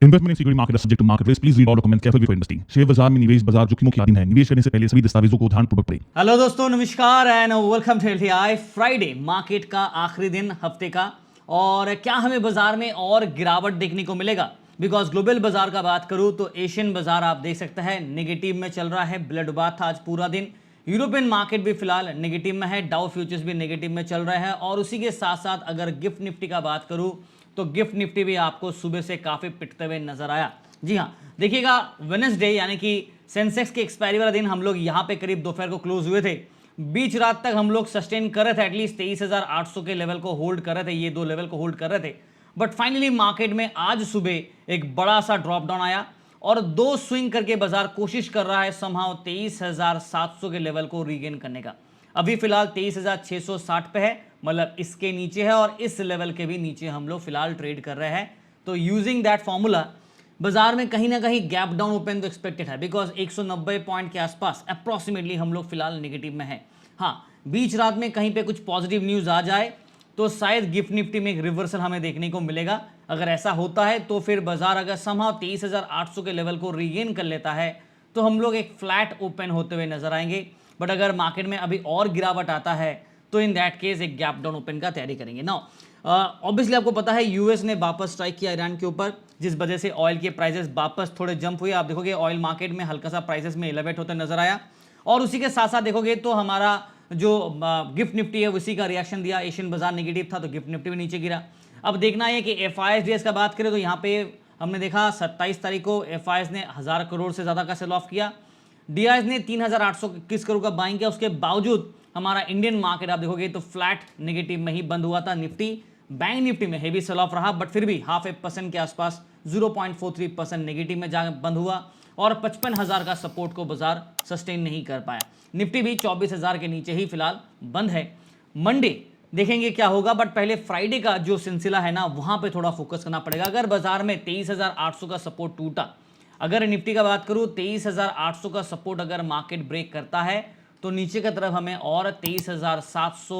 Investment in security market subject to market risk, please read all documents carefully before investing. Share बाजार में निवेश बाजार जोखिमों के अधीन है। निवेश करने से पहले सभी दस्तावेजों को ध्यानपूर्वक पढ़ें। हेलो दोस्तों, नमस्कार and welcome to LTI. Friday market का आखिरी दिन हफ्ते का, और क्या हमें बाजार में और गिरावट देखने को मिलेगा? बिकॉज ग्लोबल बाजार का बात करूं तो एशियन बाजार आप देख सकते हैं नेगेटिव में चल रहा है। ब्लड बाथ था आज पूरा दिन। यूरोपियन मार्केट भी फिलहाल नेगेटिव में है। डाउ फ्यूचर्स भी नेगेटिव में चल रहे हैं। और उसी के साथ साथ अगर गिफ्ट निफ्टी का बात करूं तो गिफ्ट निफ्टी भी आपको सुबह से काफी पिटते हुए नजर आया। जी हाँ, देखिएगा वेडनेसडे यानी कि सेंसेक्स के एक्सपायरी वाला दिन हम लोग यहाँ पे करीब दोपहर को क्लोज हुए थे। बीच रात तक हम लोग सस्टेन कर रहे थे, एटलीस्ट 23,800 के लेवल को होल्ड कर रहे थे। ये दो लेवल को होल्ड कर रहे थे, बट फाइनली मार्केट में आज सुबह एक बड़ा सा ड्रॉप डाउन आया और दो स्विंग करके बाजार कोशिश कर रहा है समहाउ 23,700 के लेवल को रीगेन करने का। अभी फिलहाल 23,660 पे है, मतलब इसके नीचे है और इस लेवल के भी नीचे हम लोग फिलहाल ट्रेड कर रहे हैं। तो यूजिंग दैट फॉर्मूला बाजार में कहीं ना कहीं गैप डाउन ओपन तो एक्सपेक्टेड है, बिकॉज 190 पॉइंट के आसपास अप्रॉक्सीमेटली हम लोग फिलहाल नेगेटिव में हैं। हाँ, बीच रात में कहीं पे कुछ पॉजिटिव न्यूज़ आ जाए तो शायद गिफ्ट निफ्टी में एक रिवर्सल हमें देखने को मिलेगा। अगर ऐसा होता है तो फिर बाजार अगर समहाउ 23,800 के लेवल को रीगेन कर लेता है तो हम लोग एक फ्लैट ओपन होते हुए नजर आएंगे। बट अगर मार्केट में अभी और गिरावट आता है तो इन दैट केस एक गैप डाउन ओपन का तैयारी करेंगे। नाउ ऑब्वियसली आपको पता है यूएस ने वापस स्ट्राइक किया ईरान के ऊपर, जिस वजह से ऑयल के प्राइसेस वापस थोड़े जंप हुए। आप देखोगे ऑयल मार्केट में हल्का सा प्राइसेस में एलिवेट होता नजर आया। और उसी के साथ साथ देखोगे तो हमारा जो गिफ्ट निफ्टी है उसी का रिएक्शन दिया। एशियन बाजार नेगेटिव था तो गिफ्ट निफ्टी भी नीचे गिरा। अब देखना है कि एफआईएस का बात करें तो यहाँ पे हमने देखा 27 तारीख को एफआईएस ने 1000 करोड़ से ज़्यादा का सेल ऑफ किया। डीआईएस ने 3,821 करोड़ का बाइंग किया। उसके बावजूद हमारा इंडियन मार्केट आप देखोगे तो फ्लैट नेगेटिव में ही बंद हुआ था। निफ्टी बैंक निफ्टी में हेवी सेल ऑफ रहा, बट फिर भी 0.5% के आसपास 0.43% नेगेटिव में जा बंद हुआ और 55,000 का सपोर्ट को बाजार सस्टेन नहीं कर पाया। निफ्टी भी 24,000 के नीचे ही फिलहाल बंद है। मंडे देखेंगे क्या होगा, बट पहले फ्राइडे का जो सिलसिला है ना वहां पे थोड़ा फोकस करना पड़ेगा। अगर बाजार में 23,800 का सपोर्ट टूटा, अगर निफ्टी का बात करूं 23,800 का सपोर्ट अगर मार्केट ब्रेक करता है तो नीचे की तरफ हमें और 23,700,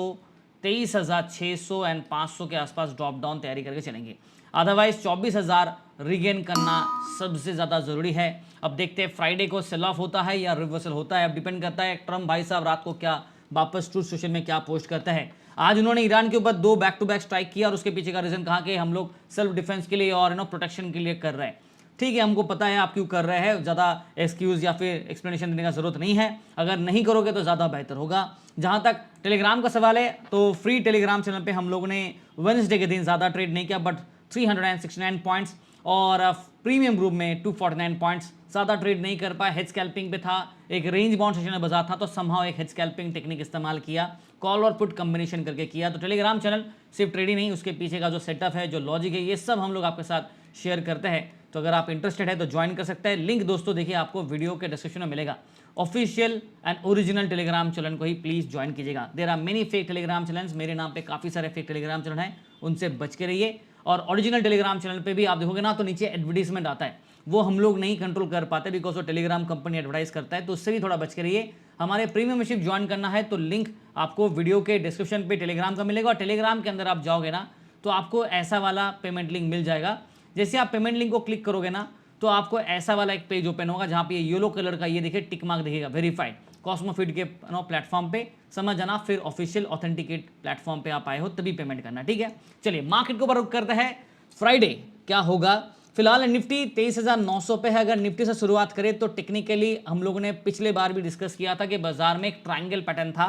23,600 एंड 500 के आसपास ड्रॉप डाउन तैयारी करके चलेंगे। अदरवाइज 24,000 रीगेन करना सबसे ज़्यादा ज़रूरी है। अब देखते हैं फ्राइडे को सेल ऑफ होता है या रिवर्सल होता है। अब डिपेंड करता है ट्रम्प भाई साहब रात को क्या वापस ट्रूथ सोशल में क्या पोस्ट करते हैं। आज उन्होंने ईरान के ऊपर 2 बैक टू बैक स्ट्राइक किया और उसके पीछे का रीज़न कहा कि हम लोग सेल्फ डिफेंस के लिए और प्रोटेक्शन के लिए कर रहे हैं। ठीक है, हमको पता है आप क्यों कर रहे हैं, ज़्यादा एक्सक्यूज़ या फिर एक्सप्लेनेशन देने का ज़रूरत नहीं है। अगर नहीं करोगे तो ज़्यादा बेहतर होगा। जहाँ तक टेलीग्राम का सवाल है तो फ्री टेलीग्राम चैनल पे हम लोगों ने वेडनेसडे के दिन ज़्यादा ट्रेड नहीं किया, बट 369 पॉइंट्स और प्रीमियम ग्रुप में 249 पॉइंट्स, ज़्यादा ट्रेड नहीं कर पाए। हेड स्कैल्पिंग पे था, एक रेंज बाउंड सेशन में बाजार था तो समहाउ एक हेड स्कैल्पिंग टेक्निक इस्तेमाल किया, कॉल और पुट कॉम्बिनेशन करके किया। तो टेलीग्राम चैनल सिर्फ ट्रेड ही नहीं, उसके पीछे का जो सेटअप है, जो लॉजिक है, ये सब हम लोग आपके साथ शेयर करते हैं। तो अगर आप इंटरेस्टेड है तो ज्वाइन कर सकते हैं। लिंक दोस्तों देखिए आपको वीडियो के डिस्क्रिप्शन में मिलेगा। Official and original Telegram channel को ही प्लीज़ ज्वाइन कीजिएगा। There are many fake Telegram channels, मेरे नाम पे काफ़ी सारे फेक टेलीग्राम चैनल हैं, उनसे बच के रहिए। और ओरिजिनल टेलीग्राम चैनल पे भी आप देखोगे ना तो नीचे एडवर्टीजमेंट आता है, वो हम लोग नहीं कंट्रोल कर पाते बिकॉज वो टेलीग्राम कंपनी एडवर्टाइज करता है, तो उससे भी थोड़ा बच के रहिए। हमारे प्रीमियम मेंबरशिप ज्वाइन करना है तो लिंक आपको वीडियो के डिस्क्रिप्शन पे टेलीग्राम का मिलेगा। और टेलीग्राम के अंदर आप जाओगे ना तो आपको ऐसा वाला पेमेंट लिंक मिल जाएगा। जैसे आप पेमेंट लिंक को क्लिक करोगे ना तो आपको ऐसा वाला एक पेज ओपन होगा जहाँ पे ये येलो कलर का ये देखिए टिक मार्क दिखेगा, वेरीफाइड कॉस्मोफिट के प्लेटफॉर्म पे, समझ जाना। फिर ऑफिशियल ऑथेंटिकेट प्लेटफॉर्म पे आप आए हो तभी पेमेंट करना, ठीक है। चलिए मार्केट को ऊपर रुख करते हैं। फ्राइडे क्या होगा? फिलहाल निफ्टी 23,900 पे है। अगर निफ्टी से शुरुआत करें तो टेक्निकली हम लोगों ने पिछले बार भी डिस्कस किया था कि बाजार में एक ट्रायंगल पैटर्न था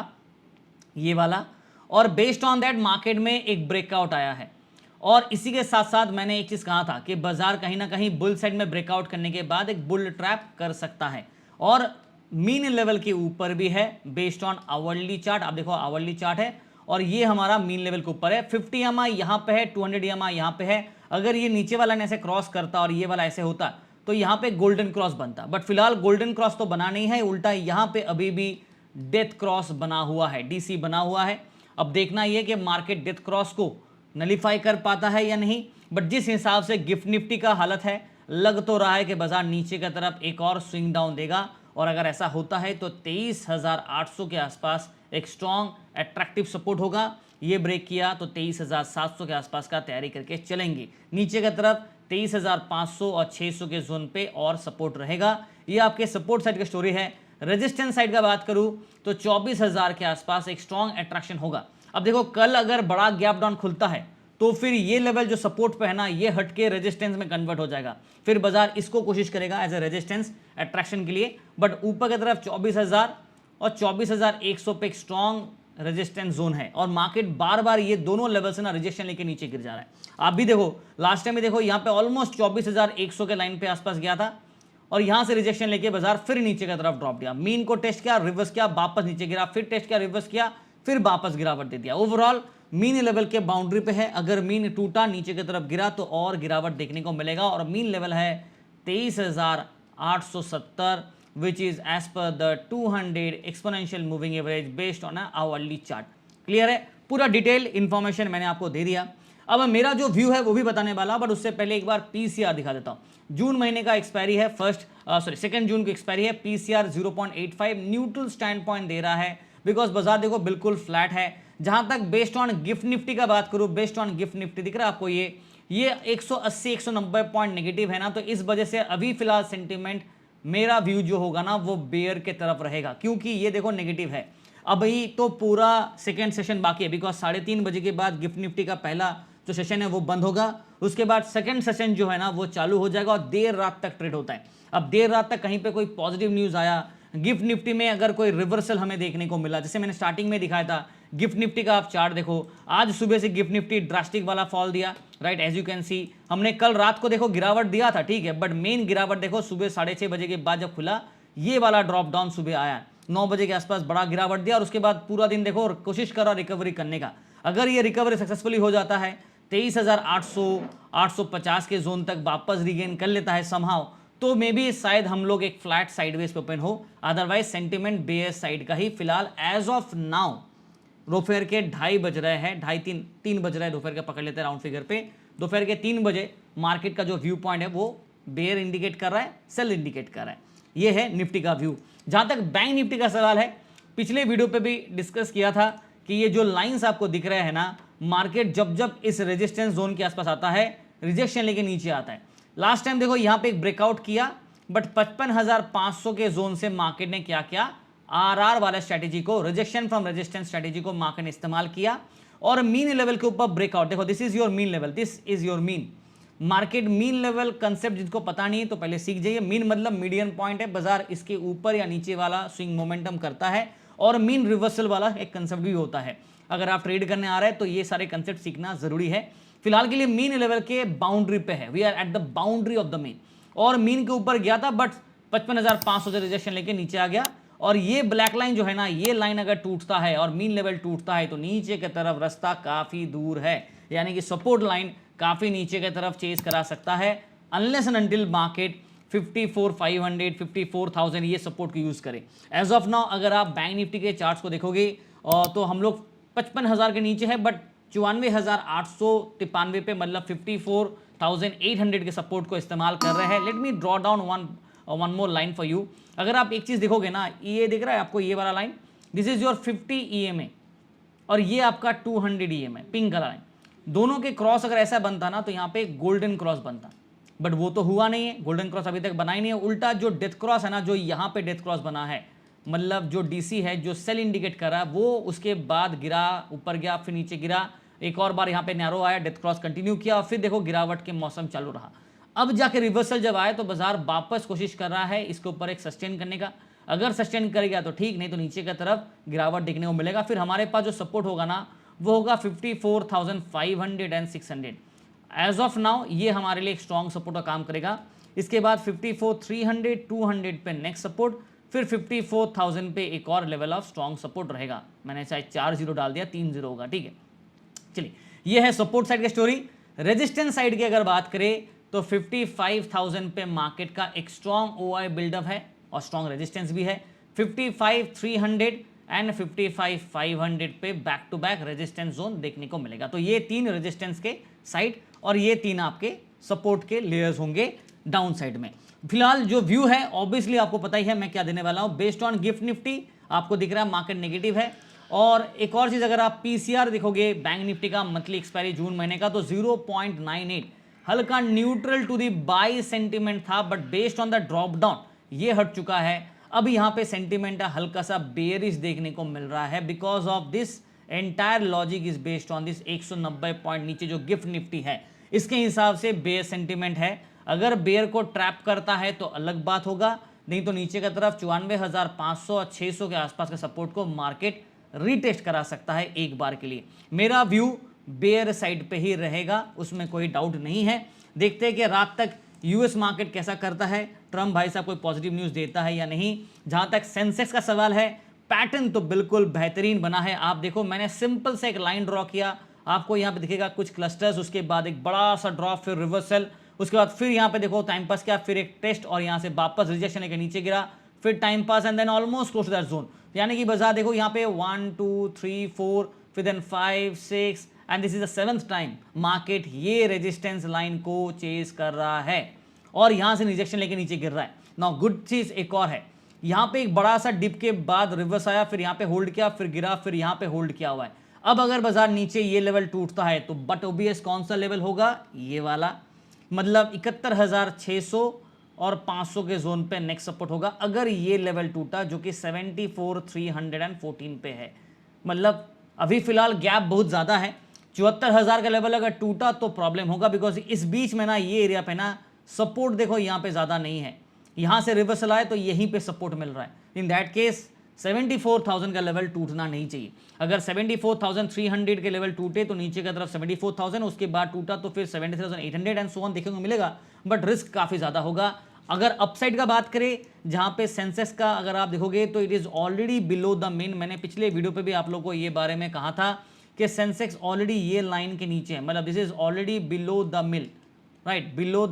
ये वाला, और बेस्ड ऑन दैट मार्केट में एक ब्रेकआउट आया है। और इसी के साथ साथ मैंने एक चीज़ कहा था कि बाजार कहीं ना कहीं बुल साइड में ब्रेकआउट करने के बाद एक बुल ट्रैप कर सकता है और मीन लेवल के ऊपर भी है बेस्ड ऑन आवरली चार्ट। आप देखो आवरली चार्ट है और ये हमारा मीन लेवल के ऊपर है। 50 EMI यहाँ पे है, 200 EMI यहाँ पे है। अगर ये नीचे वाला ऐसे क्रॉस करता और ये वाला ऐसे होता तो यहाँ पे गोल्डन क्रॉस बनता, बट फिलहाल गोल्डन क्रॉस तो बना नहीं है, उल्टा यहाँ पे अभी भी डेथ क्रॉस बना हुआ है, डीसी बना हुआ है। अब देखना ये कि मार्केट डेथ क्रॉस को नलीफाई कर पाता है या नहीं, बट जिस हिसाब से गिफ्ट निफ्टी का हालत है लग तो रहा है कि बाजार नीचे की तरफ एक और स्विंग डाउन देगा। और अगर ऐसा होता है तो 23,800 के आसपास एक स्ट्रॉन्ग अट्रैक्टिव सपोर्ट होगा। ये ब्रेक किया तो 23,700 के आसपास का तैयारी करके चलेंगे। नीचे की तरफ 23,500 और 600 के जोन पे और सपोर्ट रहेगा। ये आपके सपोर्ट साइड की स्टोरी है। रेजिस्टेंस साइड का बात करूं तो 24,000 के आसपास एक स्ट्रॉन्ग अट्रैक्शन होगा। अब देखो कल अगर बड़ा गैप डाउन खुलता है तो फिर ये लेवल जो सपोर्ट पे है ना, ये हटके रेजिस्टेंस में कन्वर्ट हो जाएगा। फिर बाजार इसको कोशिश करेगा एज ए रेजिस्टेंस अट्रैक्शन के लिए, बट ऊपर की तरफ 24,000 और 24,100 पे एक स्ट्रॉन्ग रेजिस्टेंस जोन है और मार्केट बार बार ये दोनों लेवल से ना रिजेक्शन लेके नीचे गिर जा रहा है। आप भी देखो लास्ट टाइम भी देखो यहाँ पे ऑलमोस्ट 24,100 के लाइन पे आसपास गया था और यहां से रिजेक्शन लेके बाजार फिर नीचे की तरफ ड्रॉप दिया। मीन को टेस्ट किया, रिवर्स किया, वापस नीचे गिरा, फिर टेस्ट किया, रिवर्स किया, फिर वापस गिरावट दे दिया। ओवरऑल मीन लेवल के बाउंड्री पे है। अगर मीन टूटा नीचे की तरफ गिरा तो और गिरावट देखने को मिलेगा और मीन लेवल है 23,870 which is as per the 200 exponential moving average based on a hourly chart। Clear है? पूरा डिटेल इंफॉर्मेशन मैंने आपको दे दिया। अब मेरा जो व्यू है वो भी बताने वाला, बट उससे पहले एक बार पीसीआर दिखा देता हूं। जून महीने का एक्सपायरी है, सेकंड जून की एक्सपायरी है। पीसीआर 0.85 न्यूट्रल स्टैंड पॉइंट दे रहा है बिकॉज बाजार देखो बिल्कुल फ्लैट है। जहां तक बेस्ड ऑन गिफ्ट निफ्टी का बात करूं, बेस्ड ऑन गिफ्ट निफ्टी दिख रहा है आपको, ये 180-190 पॉइंट नेगेटिव है ना, तो इस वजह से अभी फिलहाल सेंटीमेंट मेरा व्यू जो होगा ना वो बेयर के तरफ रहेगा, क्योंकि ये देखो नेगेटिव है। अभी तो पूरा सेकेंड सेशन बाकी है बिकॉज 3:30 बजे के बाद गिफ्ट निफ्टी का पहला जो सेशन है वो बंद होगा। उसके बाद सेकेंड सेशन जो है ना वो चालू हो जाएगा और देर रात तक ट्रेड होता है। अब देर रात तक कहीं पे कोई पॉजिटिव न्यूज़ आया, गिफ्ट निफ्टी में अगर कोई रिवर्सल हमें देखने को मिला, जैसे मैंने स्टार्टिंग में दिखाया था गिफ्ट निफ्टी का आप चार्ट देखो, आज सुबह से गिफ्ट निफ्टी ड्रास्टिक वाला फॉल दिया, right, as you can see. हमने कल रात को देखो गिरावट दिया था, ठीक है, बट मेन गिरावट देखो सुबह 6:30 बजे के बाद जब खुला ये वाला ड्रॉप डाउन सुबह आया, 9 बजे के आसपास बड़ा गिरावट दिया और उसके बाद पूरा दिन देखो कोशिश करो रिकवरी करने का। अगर ये रिकवरी सक्सेसफुली हो जाता है 23,800-850 के जोन तक वापस रिगेन कर लेता है समहाउ, तो मे बी शायद हम लोग एक फ्लैट साइडवेज पे ओपन हो। अदरवाइज सेंटीमेंट बेयर्स साइड का ही फिलहाल एज ऑफ नाउ। दोपहर के 2:30 बज रहे हैं, 2:30-3 बज रहे हैं दोपहर के, पकड़ लेते हैं राउंड फिगर पे। दोपहर के 3 बजे मार्केट का जो व्यू पॉइंट है वो बेयर इंडिकेट कर रहा है, सेल इंडिकेट कर रहा है। ये है निफ्टी का व्यू। जहां तक बैंक निफ्टी का सवाल है, पिछले वीडियो पे भी डिस्कस किया था कि ये जो लाइंस आपको दिख रहे हैं ना, मार्केट जब जब इस रेजिस्टेंस जोन के आसपास आता है रिजेक्शन लेके नीचे आता है। लास्ट टाइम देखो यहाँ पे एक ब्रेकआउट किया, बट 55,500 के जोन से मार्केट ने क्या किया, आरआर वाला स्ट्रेटेजी को, रिजेक्शन फ्रॉम रेजिस्टेंस स्ट्रेटेजी को मार्केट ने इस्तेमाल किया और मीन लेवल के ऊपर ब्रेकआउट। देखो this is your mean level, this is your mean. Market mean level concept जिसको पता नहीं है तो पहले सीख जाइए। मीन मतलब मीडियन पॉइंट है, बाजार इसके ऊपर या नीचे वाला स्विंग मोमेंटम करता है और मीन रिवर्सल वाला एक कंसेप्ट भी होता है। अगर आप ट्रेड करने आ रहे हैं तो ये सारे कंसेप्ट सीखना जरूरी है। फिलहाल के लिए मीन लेवल के बाउंड्री पे है, we are at the boundary of the mean, और मीन के ऊपर गया था बट 55,500 से रिजेक्शन लेके नीचे आ गया। और ये ब्लैक लाइन जो है ना, ये लाइन अगर टूटता है और मीन लेवल टूटता है तो नीचे की तरफ रास्ता काफी दूर है, यानी कि सपोर्ट लाइन काफी नीचे की तरफ चेज करा सकता है, अनलेस एंड अनटिल मार्केट 54,500 54,000 ये सपोर्ट को यूज करे। एज ऑफ नाउ अगर आप बैंक निफ्टी के चार्ट्स को देखोगे तो हम लोग 55,000 के नीचे है, बट 54,893 पे, मतलब 54,800 के सपोर्ट को इस्तेमाल कर रहे हैं। Let me draw down one more line for you. अगर आप एक चीज देखोगे ना, ये दिख रहा है आपको, ये वाला line, this is your 50 EMA और ये आपका 200 EMA, पिंक कलर लाइन। दोनों के क्रॉस अगर ऐसा बनता ना तो यहाँ पे गोल्डन क्रॉस बनता, बट वो तो हुआ नहीं है, गोल्डन क्रॉस अभी तक बना ही नहीं है। उल्टा जो डेथ क्रॉस है ना, जो यहाँ पे डेथ क्रॉस बना है, मतलब जो डीसी है जो सेल इंडिकेट कर रहा है, वो उसके बाद गिरा, ऊपर गया, फिर नीचे गिरा, एक और बार यहाँ पे नैरो आया, डेथ क्रॉस कंटिन्यू किया और फिर देखो गिरावट के मौसम चालू रहा। अब जाके रिवर्सल जब आए तो बाजार वापस कोशिश कर रहा है इसके ऊपर एक सस्टेन करने का। अगर सस्टेन करेगा तो ठीक, नहीं तो नीचे की तरफ गिरावट देखने को मिलेगा। फिर हमारे पास जो सपोर्ट होगा ना वो होगा 54,500 एंड 600। एज ऑफ नाउ ये हमारे लिए एक स्ट्रॉन्ग सपोर्ट का काम करेगा। इसके बाद 54,300 200 पे नेक्स्ट सपोर्ट, फिर 54,000 पे एक और लेवल ऑफ स्ट्रॉन्ग सपोर्ट रहेगा। मैंने शायद 4 0 डाल दिया, 3 0 होगा, ठीक है। चलिए, ये है सपोर्ट साइड की स्टोरी। रेजिस्टेंस साइड की अगर बात करें तो 55,000 पे मार्केट का एक स्ट्रॉन्ग OI बिल्डअप है और स्ट्रॉन्ग रेजिस्टेंस भी है। 55,300 एंड 55,500 पे back to back resistance zone देखने को मिलेगा। तो ये 3 रेजिस्टेंस के साइड और ये 3 आपके सपोर्ट के लेयर्स होंगे डाउन साइड में। फिलहाल जो व्यू है ऑब्वियसली आपको पता ही है मैं क्या देने वाला हूं। बेस्ड ऑन गिफ्ट निफ्टी आपको दिख रहा है मार्केट नेगेटिव है। और एक और चीज, अगर आप पीसीआर देखोगे बैंक निफ्टी का मंथली एक्सपायरी जून महीने का, तो 0.98 हल्का neutral to the buy sentiment था, but based on the drop down ये हट चुका है। अब यहाँ पे सेंटिमेंट हल्का सा बेयरिश देखने को मिल रहा है, because of this entire logic is based on this 190 point नीचे जो गिफ्ट निफ्टी है, इसके हिसाब से बेयर सेंटिमेंट है। अगर बेयर को ट्रैप करता है तो अलग बात होगा, नहीं तो नीचे की तरफ 94,500 और 600 के आसपास के सपोर्ट को मार्केट रीटेस्ट करा सकता है एक बार के लिए। मेरा व्यू बेयर साइड पे ही रहेगा, उसमें कोई डाउट नहीं है। देखते हैं कि रात तक यूएस मार्केट कैसा करता है, ट्रम्प भाई साहब कोई पॉजिटिव न्यूज़ देता है या नहीं। जहां तक सेंसेक्स का सवाल है, पैटर्न तो बिल्कुल बेहतरीन बना है। आप देखो, मैंने सिंपल से एक लाइन ड्रॉ किया, आपको यहाँ पे दिखेगा कुछ क्लस्टर्स, उसके बाद एक बड़ा सा ड्रॉप, फिर रिवर्सल, उसके बाद फिर यहाँ पे देखो टाइम पास किया, फिर एक टेस्ट और यहाँ से वापस रिजेक्शन लेके नीचे गिरा, फिर time pass and then almost close to that zone. यानी कि बाजार देखो यहाँ पे 1 2 3 4 फिर then 5 6 and this is the 7th time market ये रेजिस्टेंस लाइन को चेज कर रहा है और यहाँ से रिजेक्शन लेके नीचे गिर रहा है। नाउ गुड चीज एक और है, यहाँ पे एक बड़ा सा डिप के बाद रिवर्स आया, फिर यहाँ पे होल्ड किया, फिर गिरा, फिर यहाँ पे होल्ड किया हुआ है। अब अगर बाजार नीचे ये लेवल टूटता है तो बट ओबीएस कौन सा लेवल होगा, ये वाला, मतलब 71,600 और 500 के जोन पे नेक्स्ट सपोर्ट होगा अगर ये लेवल टूटा, जो कि 74,314 पे है। मतलब अभी फिलहाल गैप बहुत ज़्यादा है, 74,000 का लेवल अगर टूटा तो प्रॉब्लम होगा, बिकॉज इस बीच में ना ये एरिया पे ना सपोर्ट देखो यहाँ पे ज़्यादा नहीं है, यहाँ से रिवर्सल आए तो यहीं पे सपोर्ट मिल रहा है। इन दैट केस 74,000 का लेवल टूटना नहीं चाहिए। अगर 74,300 के लेवल टूटे तो नीचे की तरफ 74,000, उसके बाद टूटा तो फिर 70,800 एंड सो ऑन देखने को मिलेगा, बट रिस्क काफ़ी ज़्यादा होगा। अगर अपसाइड का बात करें, जहाँ पे सेंसेक्स का अगर आप देखोगे तो it is already below the mean. मैंने पिछले वीडियो पे भी आप लोगों को ये बारे में कहा था कि सेंसेक्स ऑलरेडी ये लाइन के नीचे है, मतलब this is already below the mill, right, below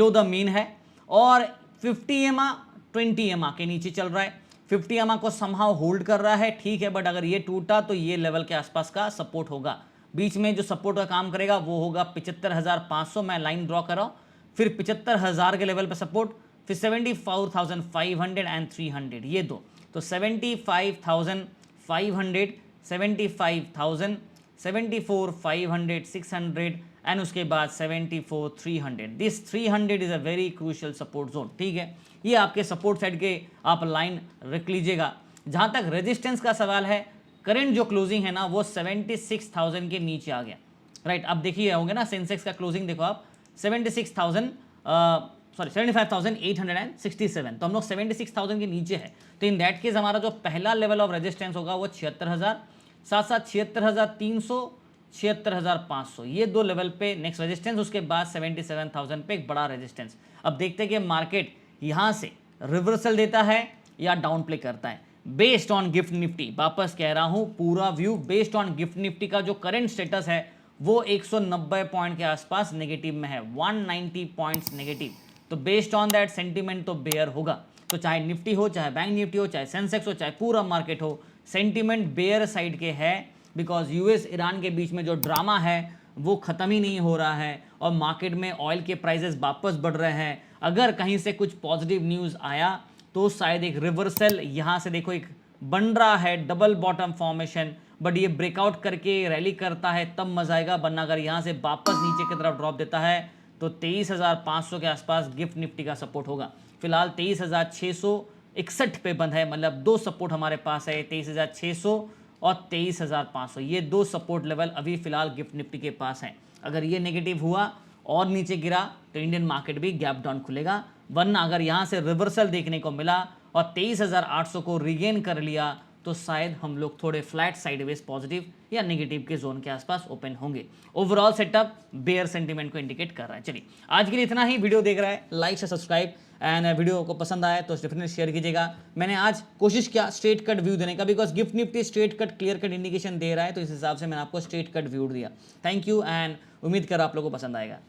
the mean है, और 50 EMA 20 EMA के नीचे चल रहा है। 50 EMA को समहाउ होल्ड कर रहा है, ठीक है, बट अगर ये टूटा तो ये लेवल के आसपास का सपोर्ट होगा। बीच में जो सपोर्ट का काम करेगा वो होगा 75,500, मैं लाइन ड्रॉ कर रहा हूँ, फिर 75,000 के लेवल पे सपोर्ट, फिर 74,500 एंड 300, ये दो, तो 75,500, 75,000, 74,500, 600 एंड उसके बाद 74,300। This 300 is a very crucial support zone, ठीक है, ये आपके सपोर्ट साइड के आप लाइन रख लीजिएगा। जहाँ तक रेजिस्टेंस का सवाल है, करंट जो क्लोजिंग है ना वो 76,000 के नीचे आ गया, राइट। अब देखिए होंगे ना सेंसेक्स का क्लोजिंग देखो आप 75,867, तो हम लोग 76,000 के नीचे है। तो इन दैट केस हमारा जो पहला लेवल ऑफ रेजिस्टेंस होगा वो 76,000, साथ साथ 76,300, 76,500, ये दो लेवल पे नेक्स्ट रेजिस्टेंस, उसके बाद 77,000 पे एक बड़ा रेजिस्टेंस। अब देखते हैं कि मार्केट यहाँ से रिवर्सल देता है या डाउन प्ले करता है। बेस्ड ऑन गिफ्ट निफ्टी, वापस कह रहा हूँ, पूरा view based on gift Nifty का जो करंट स्टेटस है वो 190 पॉइंट के आसपास नेगेटिव में है, 190 पॉइंट्स नेगेटिव। तो बेस्ड ऑन दैट सेंटीमेंट तो बेयर होगा। तो चाहे निफ्टी हो, चाहे बैंक निफ्टी हो, चाहे सेंसेक्स हो, चाहे पूरा मार्केट हो, सेंटीमेंट बेयर साइड के है, बिकॉज यूएस ईरान के बीच में जो ड्रामा है वो ख़त्म ही नहीं हो रहा है और मार्केट में ऑयल के प्राइसेस वापस बढ़ रहे हैं। अगर कहीं से कुछ पॉजिटिव न्यूज़ आया तो शायद एक रिवर्सल यहाँ से देखो एक बन रहा है, डबल बॉटम फॉर्मेशन, बट ये ब्रेकआउट करके रैली करता है तब मजा आएगा, वरना अगर यहाँ से वापस नीचे की तरफ ड्रॉप देता है तो 23,500 के आसपास गिफ्ट निफ्टी का सपोर्ट होगा। फिलहाल 23,661 पे बंद है, मतलब दो सपोर्ट हमारे पास है, 23,600 और 23,500, ये दो सपोर्ट लेवल अभी फिलहाल गिफ्ट निफ्टी के पास हैं। अगर ये नेगेटिव हुआ और नीचे गिरा तो इंडियन मार्केट भी गैप डाउन खुलेगा, वरना अगर यहाँ से रिवर्सल देखने को मिला और 23,800 को रिगेन कर लिया तो शायद हम लोग थोड़े फ्लैट साइडवेज पॉजिटिव या नेगेटिव के जोन के आसपास ओपन होंगे। ओवरऑल सेटअप बेयर सेंटीमेंट को इंडिकेट कर रहा है। चलिए आज के लिए इतना ही। वीडियो देख रहा है लाइक से सब्सक्राइब, एंड वीडियो को पसंद आया तो डेफिनेटली शेयर कीजिएगा। मैंने आज कोशिश किया स्ट्रेट कट व्यू देने का, because Gift Nifty straight cut clear cut indication दे रहा है, तो इस हिसाब से मैंने आपको स्ट्रेट कट व्यू दिया। थैंक यू एंड उम्मीद कर आप लोगों को पसंद आएगा।